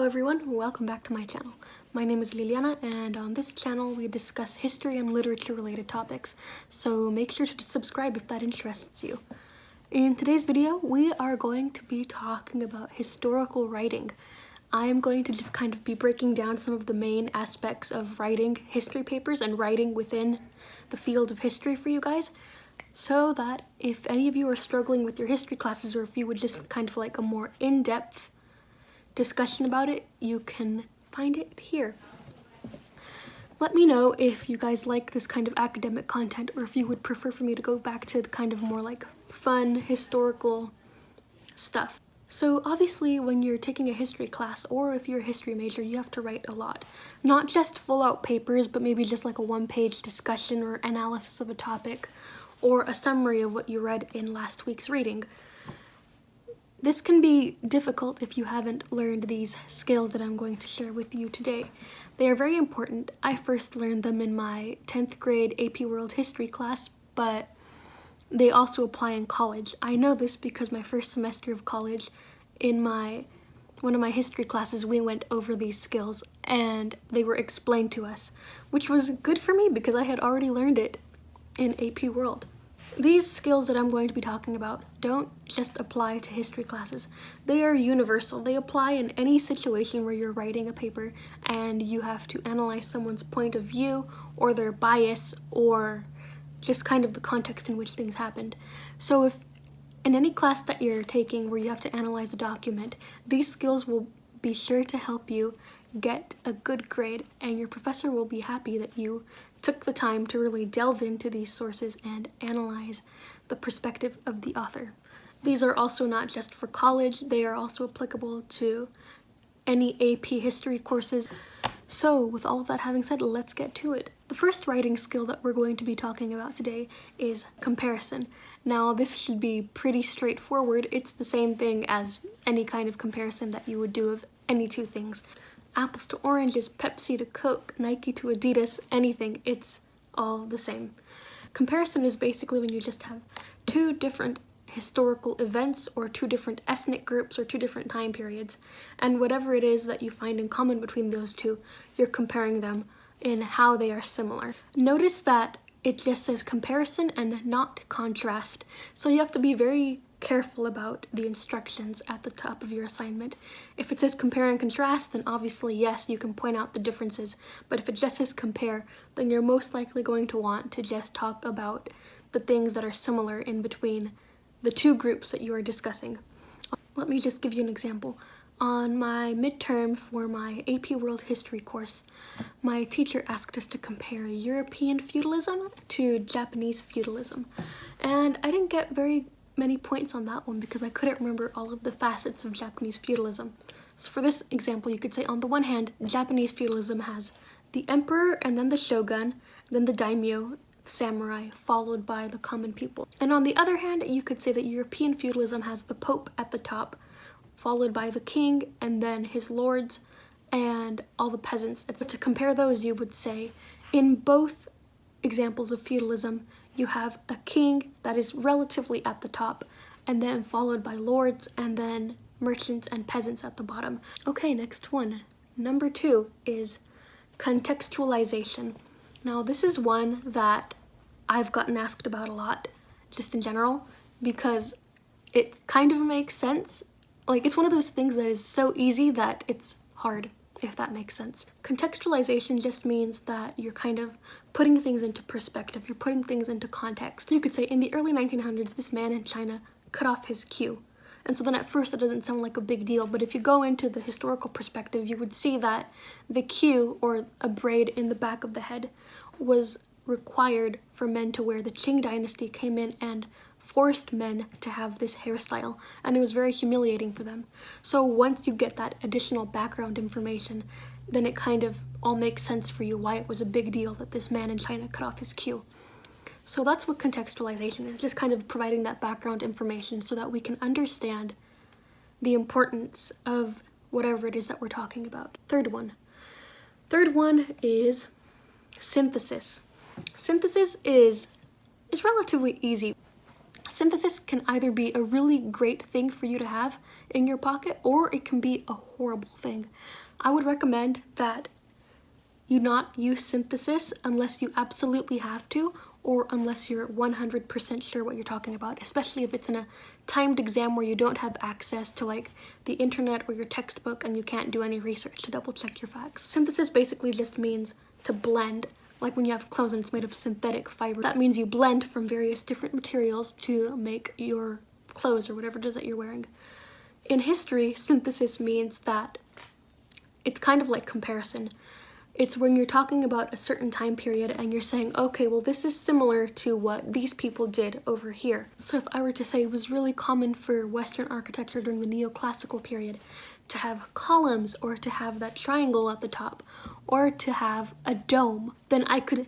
Hello everyone, welcome back to my channel. My name is Liliana, and on this channel we discuss history and literature related topics, so make sure to subscribe if that interests you. In today's video, we are going to be talking about historical writing. I am going to just kind of be breaking down some of the main aspects of writing history papers and writing within the field of history for you guys, so that if any of you are struggling with your history classes, or if you would just kind of like a more in-depth discussion about it, you can find it here. Let me know if you guys like this kind of academic content, or if you would prefer for me to go back to the kind of more like fun historical stuff. So obviously when you're taking a history class, or if you're a history major, you have to write a lot. Not just full out papers, but maybe just like a one-page discussion or analysis of a topic, or a summary of what you read in last week's reading. This can be difficult if you haven't learned these skills that I'm going to share with you today. They are very important. I first learned them in my 10th grade AP World History class, but they also apply in college. I know this because my first semester of college, in one of my history classes, we went over these skills and they were explained to us, which was good for me because I had already learned it in AP World. These skills that I'm going to be talking about don't just apply to history classes. They are universal. They apply in any situation where you're writing a paper and you have to analyze someone's point of view or their bias or just kind of the context in which things happened. So if in any class that you're taking where you have to analyze a document, these skills will be sure to help you get a good grade, and your professor will be happy that you took the time to really delve into these sources and analyze the perspective of the author. These are also not just for college, they are also applicable to any AP history courses. So with all of that having said, let's get to it. The first writing skill that we're going to be talking about today is comparison. Now this should be pretty straightforward. It's the same thing as any kind of comparison that you would do of any two things. Apples to oranges, Pepsi to Coke, Nike to Adidas, anything, it's all the same. Comparison is basically when you just have two different historical events or two different ethnic groups or two different time periods, and whatever it is that you find in common between those two, you're comparing them in how they are similar. Notice that it just says comparison and not contrast, so you have to be very careful about the instructions at the top of your assignment. If it says compare and contrast, then obviously yes, you can point out the differences, but if it just says compare, then you're most likely going to want to just talk about the things that are similar in between the two groups that you are discussing. Let me just give you an example. On my midterm for my AP World History course, my teacher asked us to compare European feudalism to Japanese feudalism, and I didn't get very many points on that one because I couldn't remember all of the facets of Japanese feudalism. So for this example, you could say on the one hand, Japanese feudalism has the emperor and then the shogun, then the daimyo, samurai, followed by the common people. And on the other hand, you could say that European feudalism has the pope at the top, followed by the king and then his lords and all the peasants. And so to compare those, you would say in both examples of feudalism, you have a king that is relatively at the top, and then followed by lords, and then merchants and peasants at the bottom. Okay, next one. Number 2 is contextualization. Now this is one that I've gotten asked about a lot, just in general, because it kind of makes sense. Like, it's one of those things that is so easy that it's hard, if that makes sense. Contextualization just means that you're kind of putting things into perspective, you're putting things into context. You could say in the early 1900s, this man in China cut off his queue. And so then at first it doesn't sound like a big deal, but if you go into the historical perspective, you would see that the queue, or a braid in the back of the head, was required for men to wear. The Qing dynasty came in and forced men to have this hairstyle, and it was very humiliating for them. So once you get that additional background information, then it kind of all makes sense for you why it was a big deal that this man in China cut off his queue. So that's what contextualization is, just kind of providing that background information so that we can understand the importance of whatever it is that we're talking about. Third one is synthesis. Synthesis is relatively easy. Synthesis can either be a really great thing for you to have in your pocket, or it can be a horrible thing. I would recommend that you not use synthesis unless you absolutely have to, or unless you're 100% sure what you're talking about, especially if it's in a timed exam where you don't have access to like the internet or your textbook and you can't do any research to double check your facts. Synthesis basically just means to blend, like when you have clothes and it's made of synthetic fiber. That means you blend from various different materials to make your clothes or whatever it is that you're wearing. In history, synthesis means that it's kind of like comparison. It's when you're talking about a certain time period and you're saying, okay, well, this is similar to what these people did over here. So if I were to say it was really common for Western architecture during the neoclassical period to have columns, or to have that triangle at the top, or to have a dome, then I could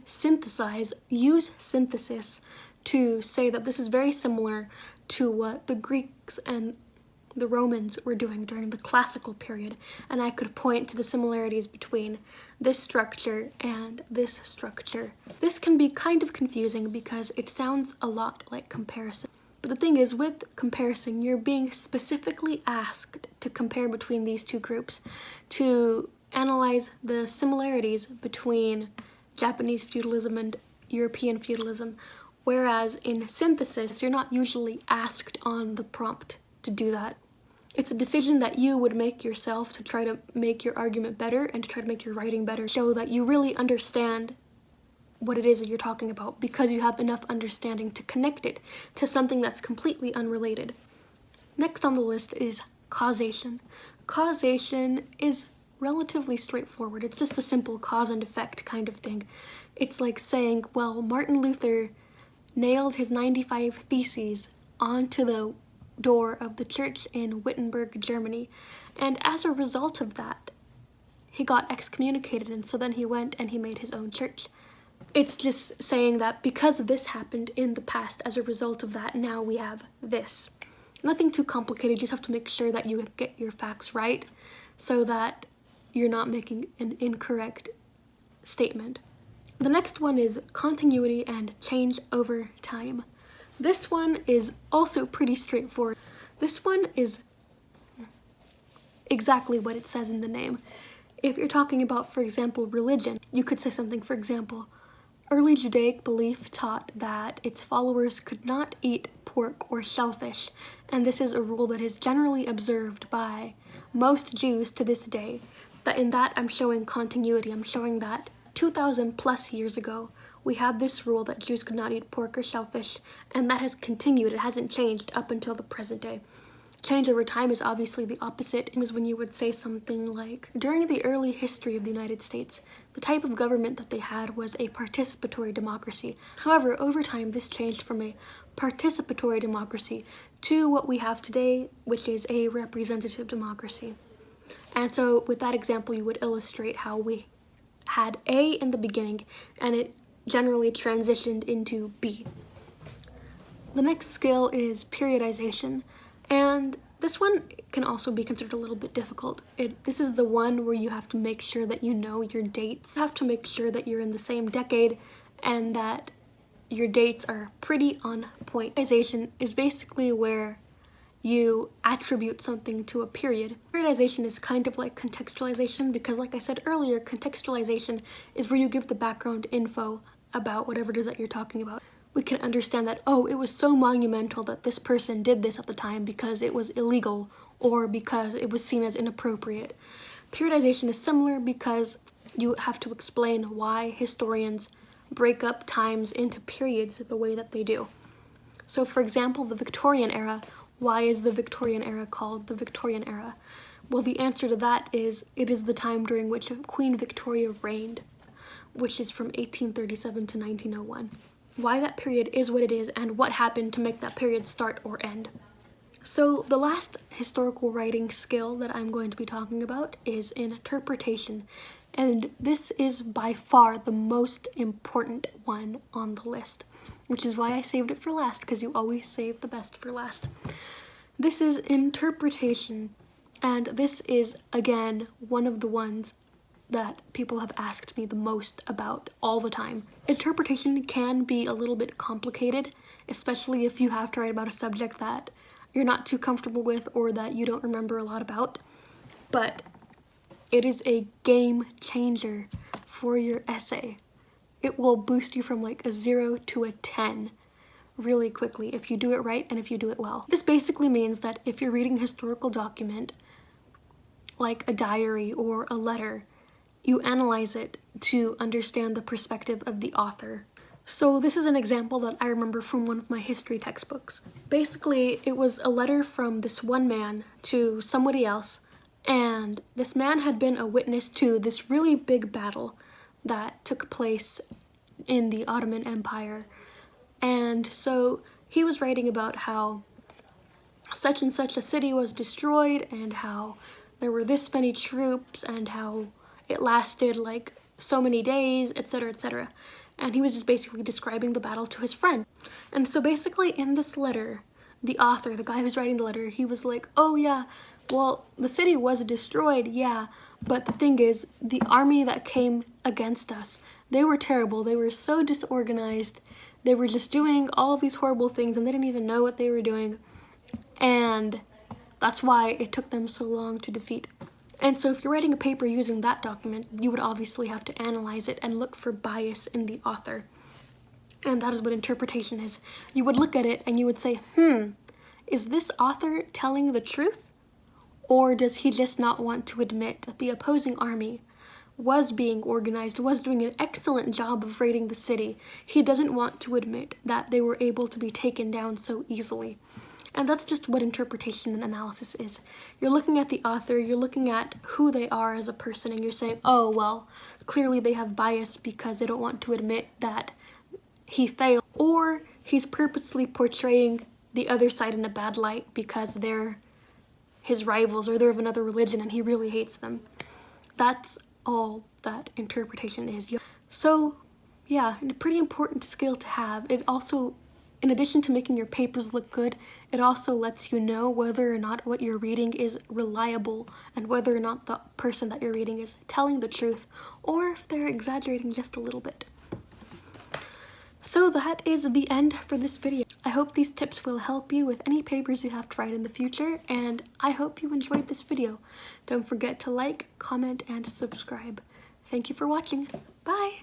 use synthesis to say that this is very similar to what the Greeks and the Romans were doing during the classical period, and I could point to the similarities between this structure and this structure. This can be kind of confusing because it sounds a lot like comparison. But the thing is, with comparison, you're being specifically asked to compare between these two groups, to analyze the similarities between Japanese feudalism and European feudalism, whereas in synthesis, you're not usually asked on the prompt to do that. It's a decision that you would make yourself to try to make your argument better and to try to make your writing better, show that you really understand what it is that you're talking about, because you have enough understanding to connect it to something that's completely unrelated. Next on the list is causation. Causation is relatively straightforward. It's just a simple cause and effect kind of thing. It's like saying, well, Martin Luther nailed his 95 Theses onto the door of the church in Wittenberg, Germany, and as a result of that, he got excommunicated, and so then he went and he made his own church. It's just saying that because this happened in the past, as a result of that, now we have this. Nothing too complicated, you just have to make sure that you get your facts right so that you're not making an incorrect statement. The next one is continuity and change over time. This one is also pretty straightforward. This one is exactly what it says in the name. If you're talking about, for example, religion, you could say something, for example, early Judaic belief taught that its followers could not eat pork or shellfish, and this is a rule that is generally observed by most Jews to this day. That in that I'm showing continuity. I'm showing that 2,000 plus years ago, we had this rule that Jews could not eat pork or shellfish, and that has continued. It hasn't changed up until the present day. Change over time is obviously the opposite. It was when you would say something like, during the early history of the United States, the type of government that they had was a participatory democracy. However, over time, this changed from a participatory democracy to what we have today, which is a representative democracy. And so with that example, you would illustrate how we had A in the beginning, and it generally transitioned into B. The next skill is periodization, and this one can also be considered a little bit difficult. This is the one where you have to make sure that you know your dates. You have to make sure that you're in the same decade and that your dates are pretty on point. Periodization is basically where you attribute something to a period. Periodization is kind of like contextualization because, like I said earlier, contextualization is where you give the background info about whatever it is that you're talking about. We can understand that, oh, it was so monumental that this person did this at the time because it was illegal or because it was seen as inappropriate. Periodization is similar because you have to explain why historians break up times into periods the way that they do. So for example, the Victorian era, why is the Victorian era called the Victorian era? Well, the answer to that is it is the time during which Queen Victoria reigned, which is from 1837 to 1901. Why that period is what it is and what happened to make that period start or end. So the last historical writing skill that I'm going to be talking about is interpretation, and this is by far the most important one on the list, which is why I saved it for last, because you always save the best for last. This is interpretation, and this is, again, one of the ones that people have asked me the most about all the time. Interpretation can be a little bit complicated, especially if you have to write about a subject that you're not too comfortable with or that you don't remember a lot about. But it is a game changer for your essay. It will boost you from like a 0 to a 10 really quickly if you do it right and if you do it well. This basically means that if you're reading a historical document, like a diary or a letter, you analyze it to understand the perspective of the author. So this is an example that I remember from one of my history textbooks. Basically, it was a letter from this one man to somebody else, and this man had been a witness to this really big battle that took place in the Ottoman Empire. And so he was writing about how such and such a city was destroyed and how there were this many troops and how it lasted like so many days, etc., etc. And he was just basically describing the battle to his friend. And so basically in this letter, the author, the guy who's writing the letter, he was like, oh yeah, well, the city was destroyed, yeah, but the thing is, the army that came against us, they were terrible. They were so disorganized. They were just doing all of these horrible things and they didn't even know what they were doing. And that's why it took them so long to defeat. And so if you're writing a paper using that document, you would obviously have to analyze it and look for bias in the author. And that is what interpretation is. You would look at it and you would say, is this author telling the truth? Or does he just not want to admit that the opposing army was being organized, was doing an excellent job of raiding the city? He doesn't want to admit that they were able to be taken down so easily. And that's just what interpretation and analysis is. You're looking at the author, you're looking at who they are as a person, and you're saying, oh, well, clearly they have bias because they don't want to admit that he failed, or he's purposely portraying the other side in a bad light because they're his rivals or they're of another religion and he really hates them. That's all that interpretation is. So, yeah, a pretty important skill to have. It also, in addition to making your papers look good, it also lets you know whether or not what you're reading is reliable and whether or not the person that you're reading is telling the truth or if they're exaggerating just a little bit. So that is the end for this video. I hope these tips will help you with any papers you have to write in the future, and I hope you enjoyed this video. Don't forget to like, comment, and subscribe. Thank you for watching. Bye!